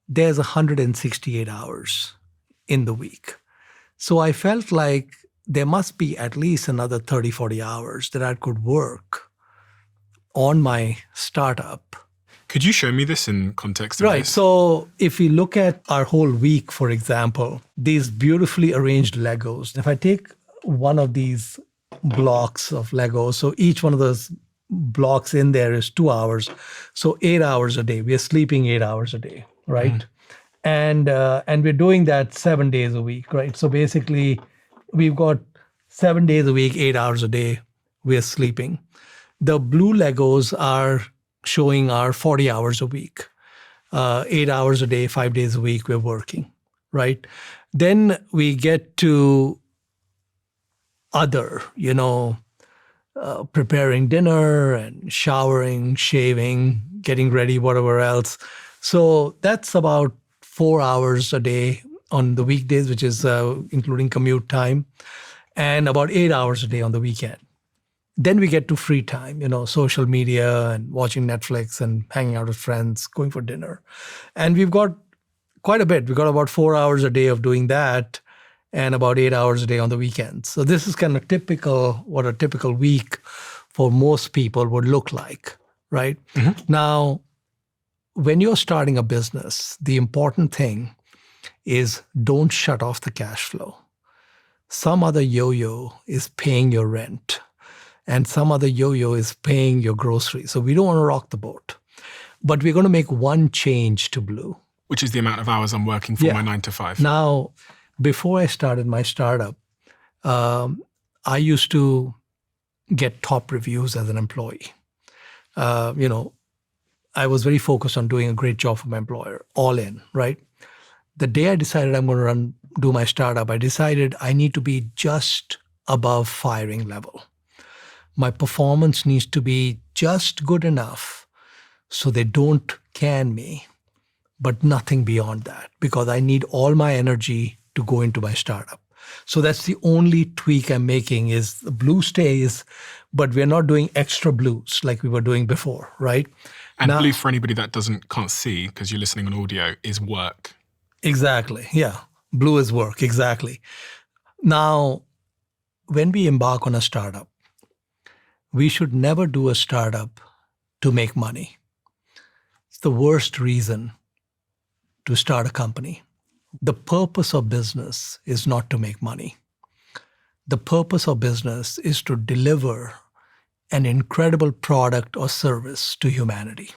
there's 168 hours in the week. So I felt like there must be at least another 30, 40 hours that I could work on my startup. Could you show me this in context of Right. this? So if we look at our whole week, for example, these beautifully arranged Legos, if I take one of these blocks of Legos, so each one of those blocks in there is 2 hours. So 8 hours a day. We are sleeping 8 hours a day, right? And we're doing that 7 days a week, right? So basically, we've got 7 days a week, 8 hours a day, we're sleeping. The blue Legos are showing our 40 hours a week, 8 hours a day, 5 days a week, we're working, right? Then we get to other, preparing dinner and showering, shaving, getting ready, whatever else. So that's about 4 hours a day on the weekdays, which is including commute time, and about 8 hours a day on the weekend. Then we get to free time, social media and watching Netflix and hanging out with friends, going for dinner. And we've got quite a bit. We've got about 4 hours a day of doing that and about 8 hours a day on the weekends. So this is kind of typical, what a typical week for most people would look like, right? Mm-hmm. Now, when you're starting a business, the important thing is don't shut off the cash flow. Some other yo-yo is paying your rent, and some other yo-yo is paying your groceries. So we don't want to rock the boat. But we're going to make one change to Blue. Which is the amount of hours I'm working for my 9 to 5. Now, before I started my startup, I used to get top reviews as an employee. I was very focused on doing a great job for my employer, all in, right? The day I decided I'm going to do my startup, I decided I need to be just above firing level. My performance needs to be just good enough so they don't can me, but nothing beyond that, because I need all my energy to go into my startup. So that's the only tweak I'm making is the Blue stays, but we're not doing extra blues like we were doing before, right? And now, Blue, for anybody that can't see, because you're listening on audio, is work. Exactly. Yeah. Blue is work. Exactly. Now, when we embark on a startup, we should never do a startup to make money. It's the worst reason to start a company. The purpose of business is not to make money. The purpose of business is to deliver an incredible product or service to humanity.